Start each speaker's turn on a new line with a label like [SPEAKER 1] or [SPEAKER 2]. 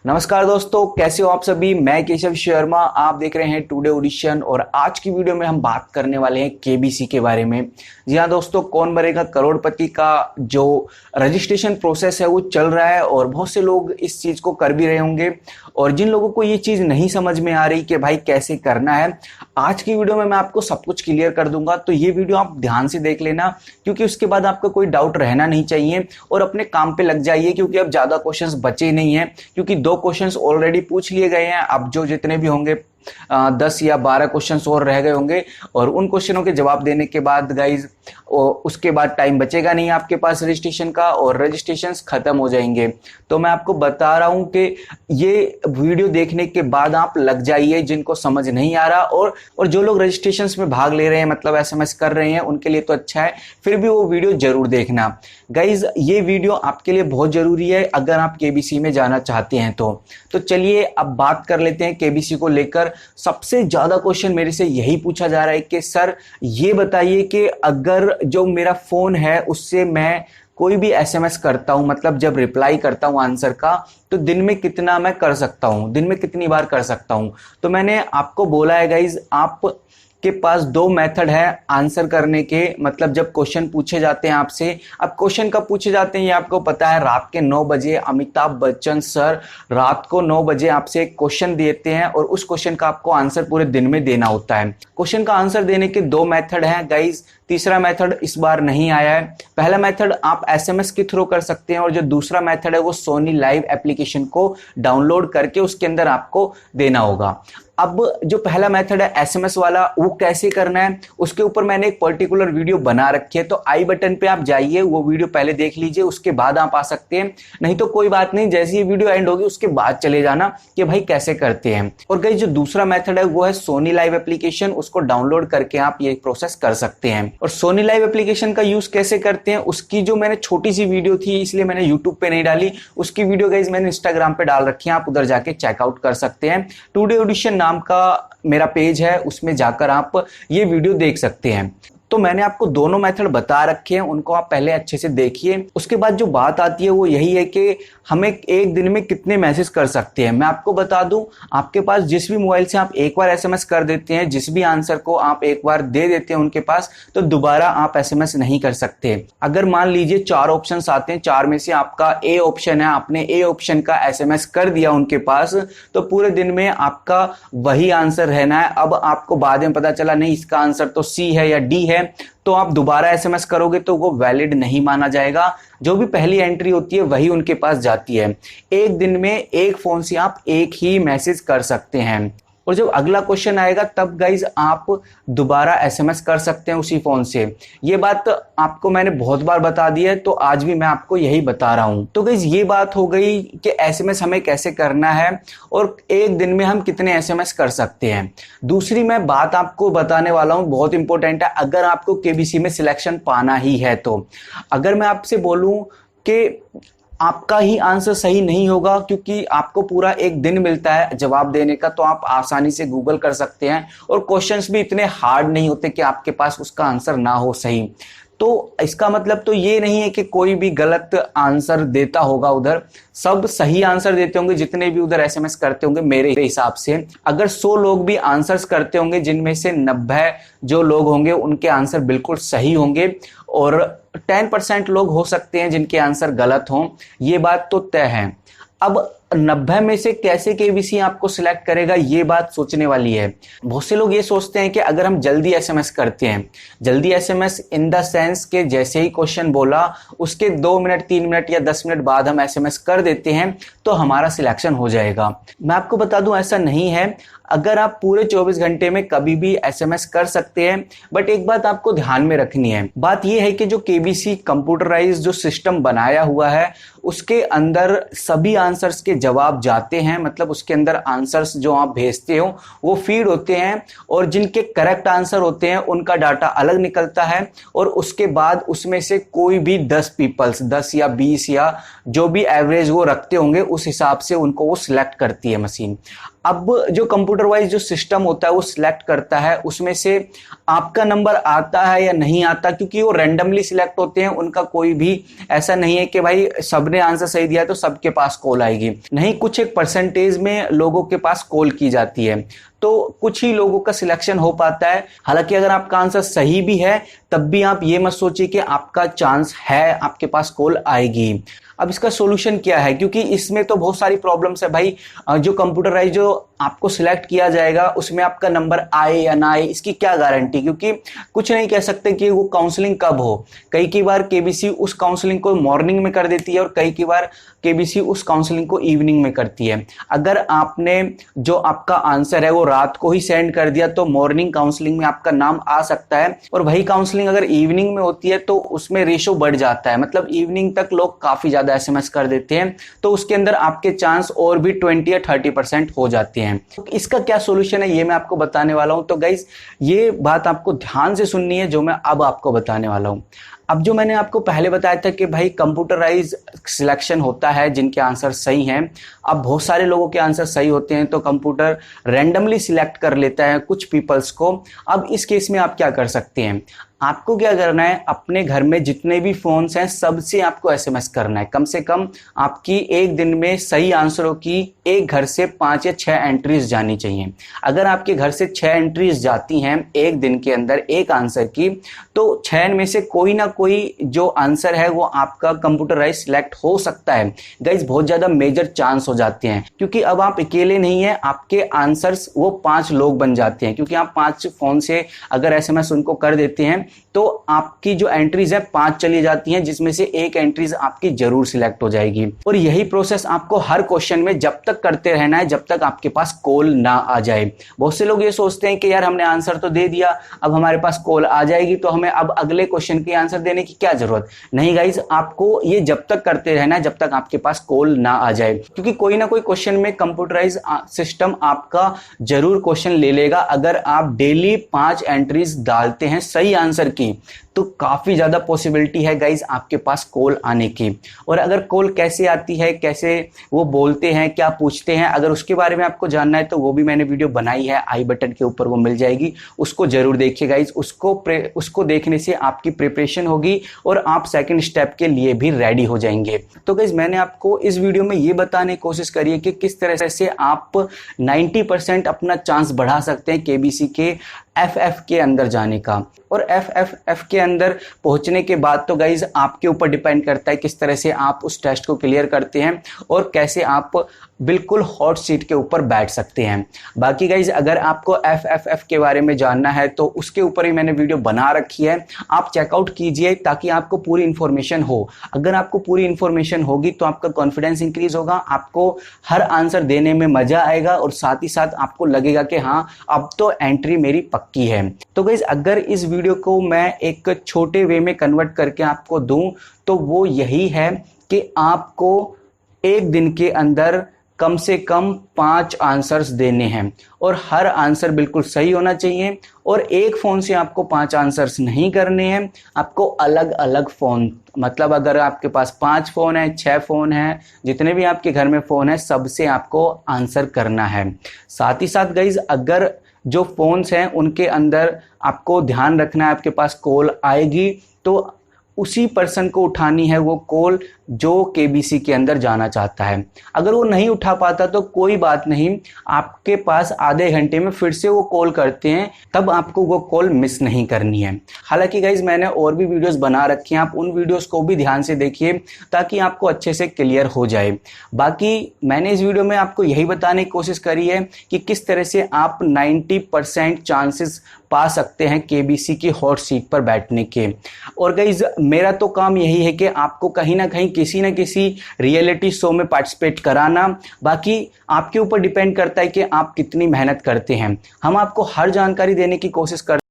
[SPEAKER 1] नमस्कार दोस्तों, कैसे हो आप सभी। मैं केशव शर्मा, आप देख रहे हैं टुडे ऑडिशन। और आज की वीडियो में हम बात करने वाले हैं केबीसी के बारे में। जी हाँ दोस्तों, कौन बनेगा करोड़पति का जो रजिस्ट्रेशन प्रोसेस है वो चल रहा है और बहुत से लोग इस चीज को कर भी रहे होंगे। और जिन लोगों को ये चीज नहीं समझ में आ रही कि भाई कैसे करना है, आज की वीडियो में मैं आपको सब कुछ क्लियर कर दूंगा। तो ये वीडियो आप ध्यान से देख लेना, क्योंकि उसके बाद आपका कोई डाउट रहना नहीं चाहिए। और अपने काम पे लग जाइए, क्योंकि अब ज्यादा क्वेश्चंस बचे नहीं हैं, क्योंकि 2 क्वेश्चंस ऑलरेडी पूछ लिए गए हैं। अब जो जितने भी होंगे 10 या 12 क्वेश्चंस और रह गए होंगे, और उन क्वेश्चनों के जवाब देने के बाद गाइज उसके बाद टाइम बचेगा नहीं आपके पास रजिस्ट्रेशन का, और रजिस्ट्रेशंस खत्म हो जाएंगे। तो मैं आपको बता रहा हूं कि ये वीडियो देखने के बाद आप लग जाइए, जिनको समझ नहीं आ रहा। और जो लोग रजिस्ट्रेशंस में भाग ले रहे हैं, मतलब एसएमएस कर रहे हैं, उनके लिए तो अच्छा है, फिर भी वो वीडियो जरूर देखना गाइज। ये वीडियो आपके लिए बहुत जरूरी है अगर आप केबीसी में जाना चाहते हैं तो चलिए अब बात कर लेते हैं केबीसी को लेकर। सबसे ज्यादा क्वेश्चन मेरे से यही पूछा जा रहा है कि सर ये बताइए कि अगर जो मेरा फोन है उससे मैं कोई भी एसएमएस करता हूं, मतलब जब रिप्लाई करता हूं आंसर का, तो दिन में कितना मैं कर सकता हूं, दिन में कितनी बार कर सकता हूं। तो मैंने आपको बोला है गाइज, आप के पास 2 मेथड है आंसर करने के। मतलब जब क्वेश्चन पूछे जाते हैं आपसे, अब क्वेश्चन कब पूछे जाते हैं ये आपको पता है, रात के 9 बजे अमिताभ बच्चन सर रात को 9 बजे आपसे एक क्वेश्चन देते हैं, और उस क्वेश्चन का आपको आंसर पूरे दिन में देना होता है। क्वेश्चन का आंसर देने के 2 मेथड हैं गाइज। तीसरा मेथड इस बार नहीं आया है। पहला मेथड आप एसएमएस के थ्रू कर सकते हैं, और जो दूसरा मेथड है वो सोनी लाइव एप्लीकेशन को डाउनलोड करके उसके अंदर आपको देना होगा। अब जो पहला मेथड है एसएमएस वाला, वो कैसे करना है उसके ऊपर मैंने एक पर्टिकुलर वीडियो बना रखी है। तो आई बटन पे आप जाइए, वो वीडियो पहले देख लीजिए, उसके बाद आप आ सकते हैं। नहीं तो कोई बात नहीं, जैसे ही वीडियो एंड होगी उसके बाद चले जाना कि भाई कैसे करते हैं। और गाइस जो दूसरा मेथड है वो है सोनी लाइव एप्लीकेशन, उसको डाउनलोड करके आप ये प्रोसेस कर सकते हैं। और सोनी लाइव एप्लीकेशन का यूज कैसे करते हैं उसकी जो मैंने छोटी सी वीडियो थी, इसलिए मैंने यूट्यूब पे नहीं डाली, उसकी वीडियो गाइस मैंने इंस्टाग्राम पे डाल रखी है, आप उधर जाके चेकआउट कर सकते हैं। टुडे ऑडिशन नाम का मेरा पेज है, उसमें जाकर आप ये वीडियो देख सकते हैं। तो मैंने आपको दोनों मेथड बता रखे हैं, उनको आप पहले अच्छे से देखिए। उसके बाद जो बात आती है वो यही है कि हमें एक दिन में कितने मैसेज कर सकते हैं। मैं आपको बता दूं, आपके पास जिस भी मोबाइल से आप एक बार एसएमएस कर देते हैं, जिस भी आंसर को आप एक बार दे देते हैं उनके पास, तो दोबारा आप एसएमएस नहीं कर सकते। अगर मान लीजिए 4 ऑप्शन आते हैं, 4 में से आपका ए ऑप्शन है, आपने ए ऑप्शन का एसएमएस कर दिया उनके पास, तो पूरे दिन में आपका वही आंसर रहना है। अब आपको बाद में पता चला नहीं इसका आंसर तो सी है या डी है, तो आप दोबारा एसएमएस करोगे तो वो वैलिड नहीं माना जाएगा। जो भी पहली एंट्री होती है वही उनके पास जाती है। एक दिन में एक फोन से आप एक ही मैसेज कर सकते हैं, और जब अगला क्वेश्चन आएगा तब गाइज आप दोबारा एसएमएस कर सकते हैं उसी फोन से। ये बात आपको मैंने बहुत बार बता दी है, तो आज भी मैं आपको यही बता रहा हूं। तो गाइज ये बात हो गई कि एसएमएस हमें कैसे करना है और एक दिन में हम कितने एसएमएस कर सकते हैं। दूसरी मैं बात आपको बताने वाला हूं, बहुत इंपॉर्टेंट है, अगर आपको केबीसी में सिलेक्शन पाना ही है तो। अगर मैं आपसे बोलूं कि आपका ही आंसर सही नहीं होगा, क्योंकि आपको पूरा एक दिन मिलता है जवाब देने का, तो आप आसानी से गूगल कर सकते हैं, और क्वेश्चंस भी इतने हार्ड नहीं होते कि आपके पास उसका आंसर ना हो सही। तो इसका मतलब तो ये नहीं है कि कोई भी गलत आंसर देता होगा उधर, सब सही आंसर देते होंगे जितने भी उधर एसएमएस करते होंगे। मेरे हिसाब से अगर 100 लोग भी आंसर्स करते होंगे, जिनमें से 90 जो लोग होंगे उनके आंसर बिल्कुल सही होंगे, और 10% लोग हो सकते हैं जिनके आंसर गलत हों, ये बात तो तय है। अब 90 में से कैसे केबीसी आपको सिलेक्ट करेगा, ये बात सोचने वाली है। बहुत से लोग ये सोचते हैं कि अगर हम जल्दी एसएमएस करते हैं, जल्दी एसएमएस इन द सेंस के जैसे ही क्वेश्चन बोला उसके 2 मिनट 3 मिनट या 10 मिनट बाद हम एसएमएस कर देते हैं तो हमारा सिलेक्शन हो जाएगा। मैं आपको बता दूं ऐसा नहीं है। अगर आप पूरे 24 घंटे में कभी भी एसएमएस कर सकते हैं, बट एक बात आपको ध्यान में रखनी है। बात यह है कि जो केबीसी कंप्यूटराइज जो सिस्टम बनाया हुआ है उसके अंदर सभी आंसर्स के जवाब जाते हैं, मतलब उसके अंदर आंसर्स जो आप भेजते हो वो फीड होते हैं, और जिनके करेक्ट आंसर होते हैं उनका डाटा अलग निकलता है, और उसके बाद उसमें से कोई भी 10 पीपल्स 10 या 20 या जो भी एवरेज वो रखते होंगे उस हिसाब से उनको वो सिलेक्ट करती है मशीन। अब जो कंप्यूटर वाइज जो सिस्टम होता है वो सिलेक्ट करता है, उसमें से आपका नंबर आता है या नहीं आता, क्योंकि वो रैंडमली सिलेक्ट होते हैं। उनका कोई भी ऐसा नहीं है कि भाई सबने आंसर सही दिया तो सबके पास कॉल आएगी, नहीं, कुछ एक परसेंटेज में लोगों के पास कॉल की जाती है, तो कुछ ही लोगों का सिलेक्शन हो पाता है। हालांकि अगर आपका आंसर सही भी है तब भी आप ये मत सोचिए कि आपका चांस है आपके पास कॉल आएगी। अब इसका सॉल्यूशन क्या है, क्योंकि इसमें तो बहुत सारी प्रॉब्लम्स है भाई। जो कंप्यूटराइज जो आपको सिलेक्ट किया जाएगा उसमें आपका नंबर आए या ना आए, इसकी क्या गारंटी, क्योंकि कुछ नहीं कह सकते कि वो काउंसलिंग कब हो। कई बार केबीसी उस काउंसलिंग को मॉर्निंग में कर देती है और कई बार केबीसी उस काउंसलिंग को इवनिंग में करती है। अगर आपने जो आपका आंसर है वो रात को ही सेंड कर दिया तो मॉर्निंग काउंसलिंग में आपका नाम आ सकता है, और वही काउंसलिंग अगर इवनिंग में होती है तो उसमें रेशो बढ़ जाता है, मतलब इवनिंग तक लोग काफी ज्यादा एसएमएस कर देते हैं, तो उसके अंदर आपके चांस और भी 20 या 30% हो जाते हैं। तो इसका क्या सॉल्यूशन है ये मैं आपको बताने वाला हूं। तो गाइज ये बात आपको ध्यान से सुननी है जो मैं अब आपको बताने वाला हूं। अब जो मैंने आपको पहले बताया था कि भाई कंप्यूटराइज सिलेक्शन होता है जिनके आंसर सही हैं। अब बहुत सारे लोगों के आंसर सही होते हैं तो कंप्यूटर रैंडमली सिलेक्ट कर लेता है कुछ पीपल्स को। अब इस केस में आप क्या कर सकते हैं, आपको क्या करना है, अपने घर में जितने भी फोन्स हैं सबसे आपको एसएमएस करना है। कम से कम आपकी एक दिन में सही आंसरों की एक घर से 5 या 6 एंट्रीज जानी चाहिए। अगर आपके घर से 6 एंट्रीज जाती हैं एक दिन के अंदर एक आंसर की, तो 6 में से कोई ना कोई जो आंसर है वो आपका कंप्यूटराइज सिलेक्ट हो सकता है। गाइज बहुत ज्यादा मेजर चांस हो जाते हैं, क्योंकि अब आप अकेले नहीं है, आपके आंसर्स वो 5 लोग बन जाते हैं, क्योंकि आप 5 फोन से अगर एसएमएस उनको कर देते हैं तो आपकी जो एंट्रीज है 5 चली जाती हैं, जिसमें से एक एंट्रीज आपकी जरूर सिलेक्ट हो जाएगी। और यही प्रोसेस आपको हर क्वेश्चन में जब तक करते रहना है जब तक आपके पास कॉल ना आ जाए। बहुत से लोग ये सोचते हैं कि यार हमने आंसर तो दे दिया, अब हमारे पास कॉल आ जाएगी तो हमें अब अगले क्वेश्चन के आंसर देने की क्या जरूरत। नहीं गाइज, आपको ये जब तक करते रहना है जब तक आपके पास कॉल ना आ जाए, क्योंकि कोई ना कोई क्वेश्चन में कंप्यूटराइज सिस्टम आपका जरूर क्वेश्चन ले लेगा। अगर आप डेली 5 एंट्रीज डालते हैं सही आंसर की तो काफी ज्यादा पॉसिबिलिटी है गाइज आपके पास कॉल आने की। और अगर कॉल कैसे आती है, कैसे वो बोलते हैं, क्या पूछते हैं, अगर उसके बारे में आपको जानना है तो वो भी मैंने वीडियो बनाई है, आई बटन के ऊपर वो मिल जाएगी, उसको जरूर देखिए गाइज। उसको देखने से आपकी प्रिपरेशन होगी और आप सेकंड स्टेप के लिए भी रेडी हो जाएंगे। तो गाइज मैंने आपको इस वीडियो में ये बताने की कोशिश करी है कि किस तरह से आप 90% अपना चांस बढ़ा सकते हैं केबीसी के एफएफ के अंदर जाने का। और एफ के अंदर पहुंचने के बाद तो गाइज आपके ऊपर डिपेंड करता है किस तरह से आप उस टेस्ट को क्लियर करते हैं और कैसे आप बिल्कुल हॉट सीट के ऊपर बैठ सकते हैं। बाकी गाइज अगर आपको एफ के बारे में जानना है तो उसके ऊपर ही मैंने वीडियो बना रखी है, आप चेकआउट कीजिए ताकि आपको पूरी इंफॉर्मेशन हो। अगर आपको पूरी इंफॉर्मेशन होगी तो आपका कॉन्फिडेंस इंक्रीज होगा, आपको हर आंसर देने में मजा आएगा और साथ ही साथ आपको लगेगा कि हाँ अब तो एंट्री मेरी पक्की है। तो गाइज अगर इस वीडियो को मैं एक छोटे वे में कन्वर्ट करके आपको दूं तो वो यही है कि आपको एक दिन के अंदर कम से कम 5 आंसर्स देने हैं और हर आंसर बिल्कुल सही होना चाहिए। और एक फोन से आपको 5 आंसर्स नहीं करने हैं, आपको अलग अलग फोन, मतलब अगर आपके पास 5 फोन है, 6 फोन है, जितने भी आपके घर में फोन है सबसे आपको आंसर करना है। साथ ही साथ गाइज अगर जो फोन्स हैं उनके अंदर आपको ध्यान रखना है, आपके पास कॉल आएगी तो उसी पर्सन को उठानी है वो कॉल जो केबीसी के अंदर जाना चाहता है। अगर वो नहीं उठा पाता तो कोई बात नहीं, आपके पास आधे घंटे में फिर से वो कॉल करते हैं, तब आपको वो कॉल मिस नहीं करनी है। हालांकि गाइज मैंने और भी वीडियोस बना रखी हैं, आप उन वीडियोस को भी ध्यान से देखिए ताकि आपको अच्छे से क्लियर हो जाए। बाकी मैंने इस वीडियो में आपको यही बताने की कोशिश करी है कि किस तरह से आप 90% चांसेस पा सकते हैं केबीसी की हॉट सीट पर बैठने के। और गाइज मेरा तो काम यही है कि आपको कहीं ना कहीं किसी न किसी रियलिटी शो में पार्टिसिपेट कराना। बाकी आपके ऊपर डिपेंड करता है कि आप कितनी मेहनत करते हैं। हम आपको हर जानकारी देने की कोशिश करते हैं।